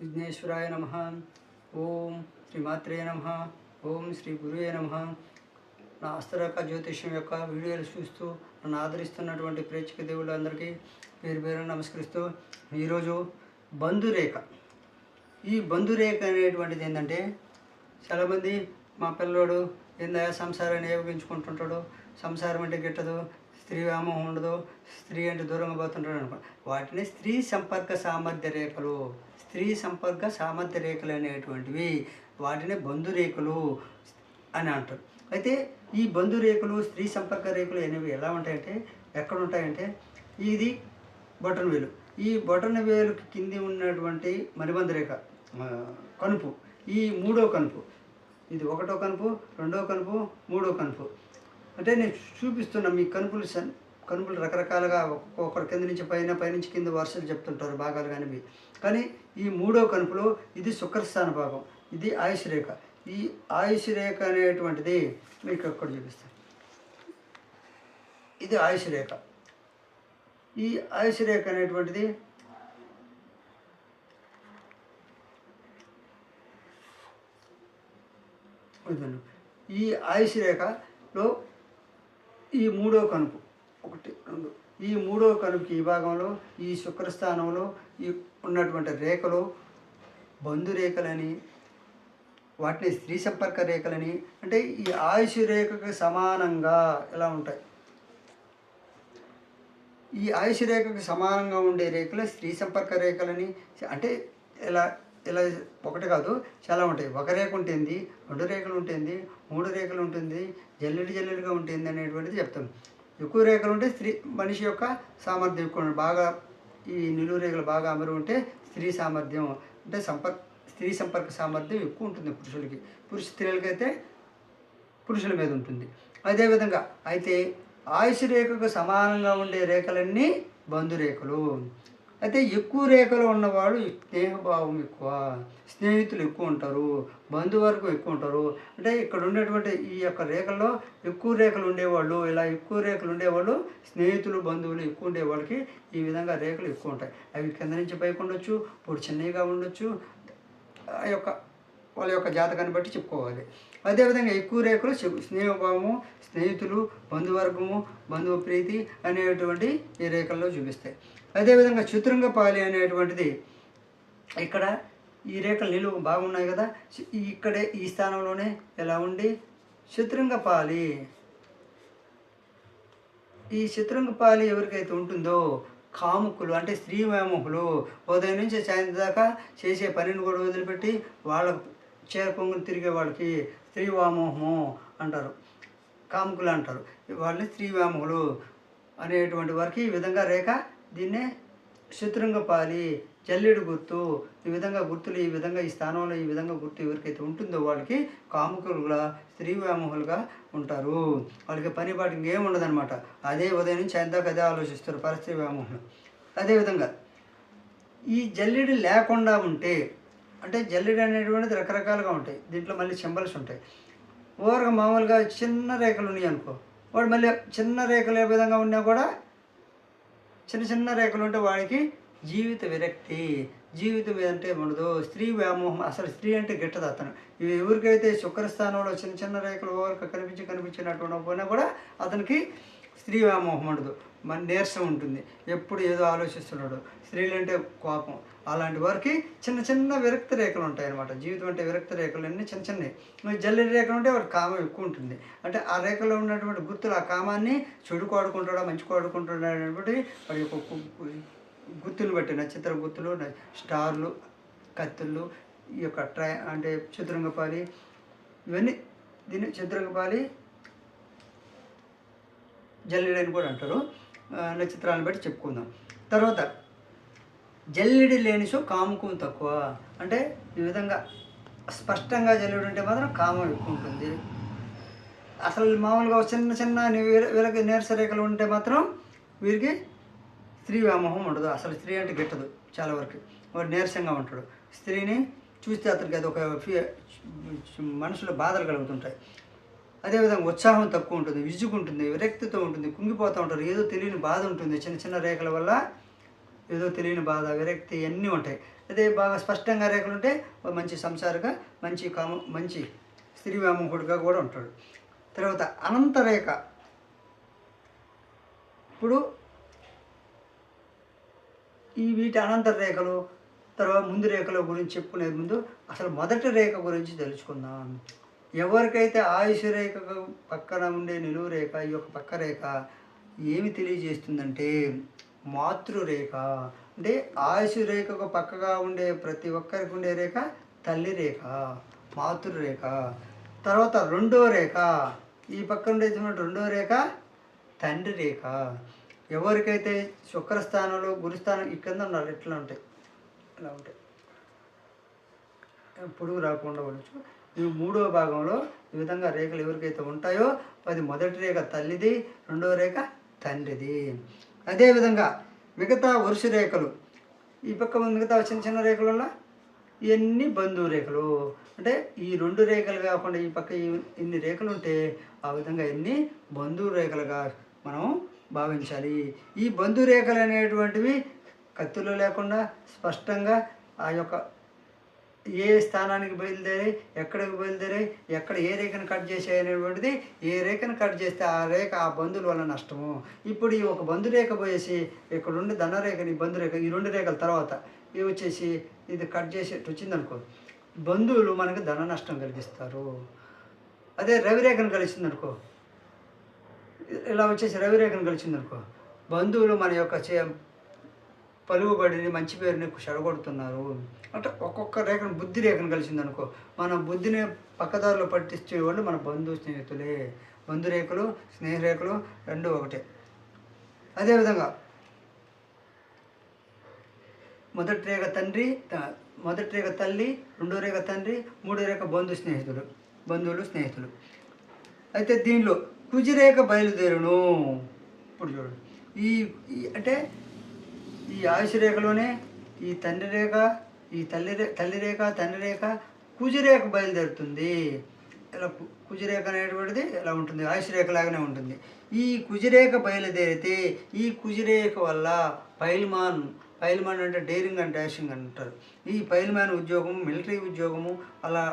విఘ్నేశ్వరాయ నమః. ఓం శ్రీమాత్రే నమః. ఓం శ్రీ గురువే నమః. నా హస్తరేఖ జ్యోతిష్యం యొక్క వీడియోలు చూస్తూ నన్ను ఆదరిస్తున్నటువంటి ప్రేక్షక దేవుళ్ళందరికీ పేరు పేరు నమస్కరిస్తూ ఈరోజు బంధురేఖ. ఈ బంధురేఖ అనేటువంటిది ఏంటంటే, చాలామంది మా పిల్లోడు ఏందయ్యా సంసారాన్ని ఏవగించుకుంటుంటాడు, సంసారం అంటే గిట్టదు, స్త్రీ వ్యామోహం ఉండదు, స్త్రీ అంటే దూరంగా పోతుంటాడు అనుకో, వాటిని స్త్రీ సంపర్క సామర్థ్య రేఖలు, స్త్రీ సంపర్క సామర్థ్య రేఖలు అనేటువంటివి, వాటిని బంధురేఖలు అని అంటారు. అయితే ఈ బంధురేఖలు స్త్రీ సంపర్క రేఖలు అనేవి ఎలా ఉంటాయంటే, ఎక్కడ ఉంటాయంటే, ఇది బొటన వేలు, ఈ బొటన వేలుకి కింది ఉన్నటువంటి మణిబంధ రేఖ కనుపు, ఈ మూడో కనుపు, ఇది ఒకటో కనుపు, రెండో కనుపు, మూడో కనుపు. అంటే నేను చూపిస్తున్నా మీ కనుపులు రకరకాలుగా ఒక్కొక్కరి కింద నుంచి పైనుంచి కింద వరుసలు చెప్తుంటారు భాగాలు కానివి. కానీ ఈ మూడో కనుపులో ఇది శుక్రస్థాన భాగం, ఇది ఆయుష్ రేఖ. ఈ ఆయుష్ రేఖ అనేటువంటిది మీకు ఎక్కడ చూపిస్తాను. ఇది ఆయుష్ రేఖ. ఈ ఆయుష్ రేఖ అనేటువంటిది ఈ ఆయుష్ రేఖలో ఈ మూడో కనుపు, ఒకటి రెండు, ఈ మూడో కనుపుకి ఈ భాగంలో ఈ శుక్రస్థానంలో ఈ ఉన్నటువంటి రేఖలు బంధురేఖలని, వాటిని స్త్రీ సంపర్క రేఖలని, అంటే ఈ ఆయుష్ రేఖకు సమానంగా ఎలా ఉంటాయి, ఈ ఆయుష్ రేఖకు సమానంగా ఉండే రేఖలు స్త్రీ సంపర్క రేఖలని. అంటే ఇలా ఇలా ఒకటి కాదు, చాలా ఉంటాయి. ఒక రేఖ ఉంటుంది, రెండు రేఖలు ఉంటుంది, మూడు రేఖలు ఉంటుంది, జల్లుడిగా ఉంటుంది అనేటువంటిది చెప్తాం. ఎక్కువ రేఖలు ఉంటే మనిషి యొక్క సామర్థ్యం ఎక్కువ, బాగా ఈ నిలువు రేఖలు బాగా అమరు ఉంటే స్త్రీ సామర్థ్యం అంటే స్త్రీ సంపర్క సామర్థ్యం ఎక్కువ ఉంటుంది పురుషులకి, స్త్రీలకైతే పురుషుల మీద ఉంటుంది. అదేవిధంగా అయితే ఆయుష్ రేఖకు సమానంగా ఉండే రేఖలన్నీ బంధురేఖలు. అయితే ఎక్కువ రేఖలు ఉన్నవాడు స్నేహభావం ఎక్కువ, స్నేహితులు ఎక్కువ ఉంటారు, బంధువర్గం ఎక్కువ ఉంటారు. అంటే ఇక్కడ ఉండేటువంటి ఈ యొక్క రేఖల్లో ఎక్కువ రేఖలు ఉండేవాళ్ళు, ఇలా ఎక్కువ రేఖలు ఉండేవాళ్ళు స్నేహితులు బంధువులు ఎక్కువ ఉండేవాళ్ళకి ఈ విధంగా రేఖలు ఎక్కువ ఉంటాయి. అవి కింద నుంచి పైకి ఉండొచ్చు, ఇప్పుడు చిన్నగా ఉండొచ్చు, ఆ యొక్క వాళ్ళ యొక్క జాతకాన్ని బట్టి చెప్పుకోవాలి. అదేవిధంగా ఎక్కువ రేఖలు స్నేహభావము, స్నేహితులు, బంధువర్గము, బంధువు ప్రీతి అనేటువంటి ఈ రేఖల్లో చూపిస్తాయి. అదేవిధంగా చతురంగపాలి అనేటువంటిది ఇక్కడ ఈ రేఖలు నిలువు బాగున్నాయి కదా, ఇక్కడే ఈ స్థానంలోనే ఎలా ఉండి చతురంగపాలి, ఈ చతురంగపాలి ఎవరికైతే ఉంటుందో కాముకులు అంటే స్త్రీ వ్యామోహులు, ఉదయం నుంచి సాయంత్రం దాకా చేసే పనిని కూడా వదిలిపెట్టి వాళ్ళకు చేరపొంగులు తిరిగే వాళ్ళకి స్త్రీ వ్యామోహము అంటారు, కాముకులు అంటారు. వాళ్ళని స్త్రీ వ్యామోహులు అనేటువంటి వారికి ఈ విధంగా రేఖ, దీన్నే చతురంగపాలి, జల్లెడు గుర్తు, ఈ విధంగా గుర్తులు ఈ విధంగా ఈ స్థానంలో ఈ విధంగా గుర్తు ఎవరికైతే ఉంటుందో వాళ్ళకి కాముకులుగా స్త్రీ వ్యామోహులుగా ఉంటారు. వాళ్ళకి పని పాటు ఇంకేం ఉండదన్నమాట. అదే ఉదయం నుంచి సాయంత్రం అదే ఆలోచిస్తారు పరస్త్రీ వ్యామోహులు. అదేవిధంగా ఈ జల్లెడు లేకుండా ఉంటే, అంటే జల్లెడు అనేటువంటిది రకరకాలుగా ఉంటాయి, దీంట్లో మళ్ళీ సింబల్స్ ఉంటాయి. ఓవర్గా మామూలుగా చిన్న రేఖలు ఉన్నాయి అనుకో, వాడు మళ్ళీ చిన్న రేఖలు ఏ విధంగా ఉన్నా కూడా చిన్న రేఖలు ఉంటే వాడికి జీవిత విరక్తి, జీవితం ఏదంటే ఉండదు, స్త్రీ వ్యామోహం, అసలు స్త్రీ అంటే గిట్టదు అతను. ఇవి ఎవరికైతే శుక్రస్థానంలో చిన్న రేఖలు ఓవర్గా కనిపించినటువంటి పోయినా కూడా అతనికి స్త్రీ వ్యామోహం ఉండదు, మన నీరసం ఉంటుంది, ఎప్పుడు ఏదో ఆలోచిస్తున్నాడు, స్త్రీలు అంటే కోపం, అలాంటి వారికి చిన్న విరక్తి రేఖలు ఉంటాయి అన్నమాట. జీవితం అంటే విరక్తి రేఖలు అన్నీ చిన్నవి. జల్లెడి రేఖలు ఉంటే వాడి కామం ఎక్కువ ఉంటుంది. అంటే ఆ రేఖలో ఉన్నటువంటి గుర్తులు ఆ కామాన్ని చెడుకు ఆడుకుంటాడా మంచిగా ఆడుకుంటాడా అనేటువంటి వాడి యొక్క గుర్తులు బట్టి, నక్షత్ర గుర్తులు, స్టార్లు, కత్తులు, ఈ యొక్క అంటే చతురంగపాలి, ఇవన్నీ దీన్ని చతురంగపాలి జల్లెడి అని కూడా అంటారు. నక్షత్రాలను బట్టి చెప్పుకుందాం. తర్వాత జల్లెడి లేనిసో కాముకం తక్కువ, అంటే ఈ విధంగా స్పష్టంగా జల్లెడు ఉంటే మాత్రం కామం ఎక్కువ ఉంటుంది. అసలు మామూలుగా చిన్న వీళ్ళకి నీరస రేఖలు ఉంటే మాత్రం వీరికి స్త్రీ వ్యామోహం ఉండదు, అసలు స్త్రీ అంటే గిట్టదు చాలా వరకు, వాడు నీరసంగా ఉంటాడు. స్త్రీని చూస్తే అతనికి అది ఒక మనసులో బాధలు కలుగుతుంటాయి. అదేవిధంగా ఉత్సాహం తక్కువ ఉంటుంది, విసుగుంటుంది, విరక్తితో ఉంటుంది, కుంగిపోతూ ఉంటారు, ఏదో తెలియని బాధ ఉంటుంది, చిన్న రేఖల వల్ల ఏదో తెలియని బాధ, విరక్తి అన్నీ ఉంటాయి. అదే బాగా స్పష్టంగా రేఖలు ఉంటే మంచి సంసారిగా, మంచి స్త్రీ వ్యామోహుడిగా కూడా ఉంటాడు. తర్వాత అనంతరేఖ. ఇప్పుడు వీటి అనంతర రేఖలు, తర్వాత ముందు రేఖల గురించి చెప్పుకునే ముందు అసలు మొదటి రేఖ గురించి తెలుసుకుందాం. ఎవరికైతే ఆయుష్ రేఖకు పక్కన ఉండే నిలువు రేఖ, ఈ యొక్క పక్క రేఖ ఏమి తెలియజేస్తుందంటే మాతృరేఖ. అంటే ఆయుష్ రేఖకు పక్కగా ఉండే ప్రతి ఒక్కరికి ఉండే రేఖ తల్లి రేఖ, మాతృరేఖ. తర్వాత రెండో రేఖ, ఈ పక్కన ఉండేటువంటి రెండో రేఖ తండ్రి రేఖ. ఎవరికైతే శుక్రస్థానంలో, గురుస్థానం ఈ కింద ఉండాలి, ఇట్లా ఉంటాయి, ఇలా ఉంటాయి, పొడుగు రాకుండా ఉండొచ్చు. ఈ మూడో భాగంలో ఈ విధంగా రేఖలు ఎవరికైతే ఉంటాయో అది మొదటి రేఖ తల్లిది, రెండో రేఖ తండ్రిది. అదేవిధంగా మిగతా వరుస రేఖలు, ఈ పక్క మిగతా చిన్న చిన్న రేఖలలో ఇవన్నీ బంధువు రేఖలు. అంటే ఈ రెండు రేఖలు కాకుండా ఈ పక్క ఇన్ని రేఖలు ఉంటే ఆ విధంగా ఇన్ని బంధువు రేఖలుగా మనం భావించాలి. ఈ బంధు రేఖలు అనేటువంటివి కత్తులు లేకుండా స్పష్టంగా ఆ యొక్క ఏ స్థానానికి బయలుదేరి, ఎక్కడికి బయలుదేరి, ఎక్కడ ఏ రేఖను కట్ చేసాయి అనేటువంటిది, ఏ రేఖను కట్ చేస్తే ఆ రేఖ ఆ బంధువుల వల్ల నష్టము. ఇప్పుడు ఈ ఒక బంధు రేఖ పోయేసి ఇక్కడ ఉండి ధనరేఖని బంధురేఖ, ఈ రెండు రేఖల తర్వాత ఇవి వచ్చేసి ఇది కట్ చేసేట్టు వచ్చిందనుకో, బంధువులు మనకి ధన నష్టం కలిగిస్తారు. అదే రవిరేఖను కలిసిందనుకో, ఇలా వచ్చేసి రవిరేఖను కలిసిందనుకో, బంధువులు మన యొక్క పలుకుబడిని, మంచి పేరుని చెడగొడుతున్నారు. అంటే ఒక్కొక్క రేఖను, బుద్ధి రేఖను కలిసిందనుకో, మన బుద్ధిని పక్కదారిలో పట్టించే వాళ్ళు మన స్నేహితులే. బంధురేఖలు, స్నేహరేఖలు రెండు ఒకటే. అదేవిధంగా మొదటి రేఖ తల్లి, రెండో రేఖ తండ్రి, మూడో రేఖ బంధువులు స్నేహితులు. అయితే దీనిలో కుజిరేఖ బయలుదేరును. ఇప్పుడు చూడండి, అంటే ఈ ఆయుష్ రేఖలోనే ఈ తండ్రి రేఖ, ఈ తల్లి రేఖ, తండ్రి రేఖ, కుజిరేఖ బయలుదేరుతుంది. ఇలా కుజిరేఖ అనేటువంటిది ఎలా ఉంటుంది, ఆయుష్ రేఖ లాగానే ఉంటుంది. ఈ కుజిరేఖ బయలుదేరితే ఈ కుజిరేఖ వల్ల పైల్మాన్ అంటే డైరింగ్ అండ్ డాషింగ్ అంటారు. ఈ పైల్మాన్ ఉద్యోగము, మిలిటరీ ఉద్యోగము అలా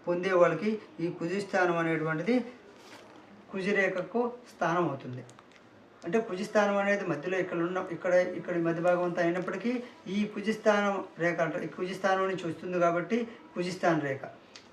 పొందే వాళ్ళకి ఈ కుజిస్థానం అనేటువంటిది కుజిరేఖకు స్థానం అవుతుంది. అంటే కుజిస్థానం అనేది మధ్యలో ఇక్కడ మధ్య భాగం అంతా అయినప్పటికీ ఈ కుజిస్థానం రేఖ అంటారు. ఈ కుజిస్థానం నుంచి వస్తుంది కాబట్టి కుజిస్థాన రేఖ.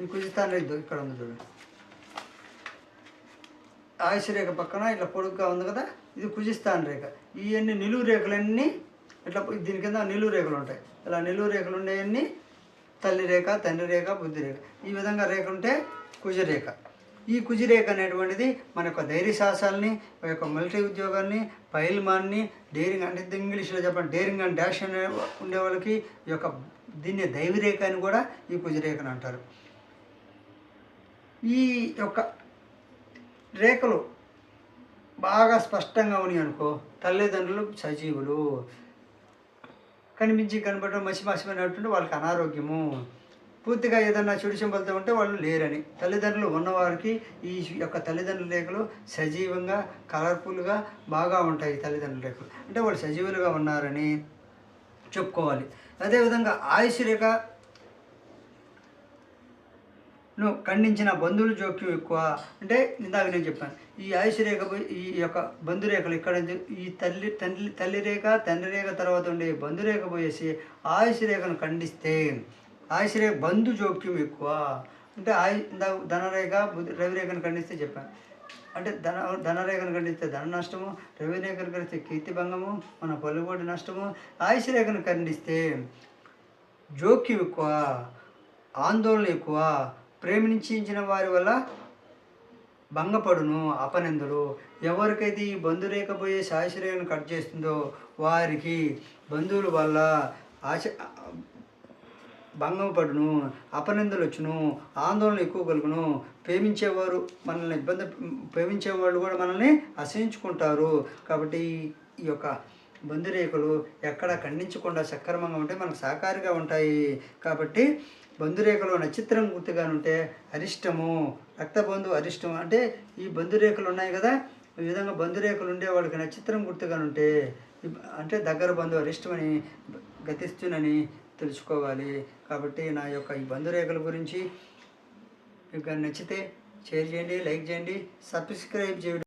ఈ కుజిస్థాన రేఖ ఇక్కడ ఉంది చూడండి, ఆయుష్ రేఖ పక్కన ఇట్లా పొడుగ్గా ఉంది కదా, ఇది కుజిస్థాన రేఖ. ఇవన్నీ నిలువు రేఖలన్నీ ఇట్లా దీని కింద నిలువు రేఖలు ఉంటాయి. ఇలా నిలువు రేఖలు ఉండేవన్నీ తల్లి రేఖ, తండ్రి రేఖ, బుద్ధి రేఖ. ఈ విధంగా రేఖ ఉంటే కుజరేఖ. ఈ కుజిరేఖ అనేటువంటిది మన యొక్క ధైర్య సాహసాలని, మన యొక్క మిలిటరీ ఉద్యోగాన్ని, పైల్మాన్ని, డేరింగ్ అంటే ఇంగ్లీష్లో చెప్పండి డేరింగ్ అండ్ డాష్ అనే ఉండే వాళ్ళకి ఈ యొక్క దీన్ని దైవరేఖ అని కూడా ఈ కుజిరేఖను అంటారు. ఈ యొక్క రేఖలు బాగా స్పష్టంగా ఉన్నాయి అనుకో, తల్లిదండ్రులు సజీవులు. కనిపడడం మసిమసిమైనట్టుంటే వాళ్ళకి అనారోగ్యము. పూర్తిగా ఏదన్నా చెడు సింబలతో ఉంటే వాళ్ళు లేరని. తల్లిదండ్రులు ఉన్నవారికి ఈ యొక్క తల్లిదండ్రుల రేఖలు సజీవంగా, కలర్ఫుల్గా బాగా ఉంటాయి. తల్లిదండ్రుల రేఖలు అంటే వాళ్ళు సజీవులుగా ఉన్నారని చెప్పుకోవాలి. అదేవిధంగా ఆయుష్ రేఖను ఖండించిన బంధువుల జోక్యం ఎక్కువ. అంటే ఇందాక నేను చెప్పాను, ఈ ఆయుష్ రేఖ, ఈ యొక్క బంధురేఖలు ఇక్కడ ఈ తల్లి రేఖ, తండ్రి రేఖ తర్వాత ఉండే బంధురేఖ పోయేసి ఆయుష్ రేఖను ఖండిస్తే ఆయుష్ రేఖ బంధు జోక్యం ఎక్కువ. అంటే ధనరేఖ, రవిరేఖను ఖండిస్తే చెప్పాను. అంటే ధనరేఖను ఖండిస్తే ధన నష్టము, రవిరేఖను ఖండిస్తే కీర్తిభంగము, మన పలుబడి నష్టము. ఆయుష్ రేఖను ఖండిస్తే జోక్యం ఎక్కువ, ఆందోళన ఎక్కువ, ప్రేమించిన వారి వల్ల భంగపడును, అపనిందలు. ఎవరికైతే ఈ బంధురేఖ పోయే ఆయుష్ రేఖను కట్ చేస్తుందో వారికి బంధువుల వల్ల భంగం పడును, అపనిందలు వచ్చును, ఆందోళన ఎక్కువ కలుగును. ప్రేమించేవాళ్ళు కూడా మనల్ని అసహించుకుంటారు. కాబట్టి ఈ యొక్క బంధురేఖలు ఎక్కడ ఖండించకుండా సక్రమంగా ఉంటే మనకు సహకారిగా ఉంటాయి. కాబట్టి బంధురేఖలు నక్షత్రం గుర్తుగా ఉంటే అరిష్టము, రక్తబంధు అరిష్టము. అంటే ఈ బంధురేఖలు ఉన్నాయి కదా, ఈ విధంగా బంధురేఖలు ఉండే వాళ్ళకి నక్షత్రం గుర్తుగా ఉంటే అంటే దగ్గర బంధువు అరిష్టమని, గతిస్తునని తెలుసుకోవాలి. కాబట్టి నా యొక్క ఈ బంధురేఖల గురించి మీకు నచ్చితే షేర్ చేయండి, లైక్ చేయండి, సబ్స్క్రైబ్ చేయండి.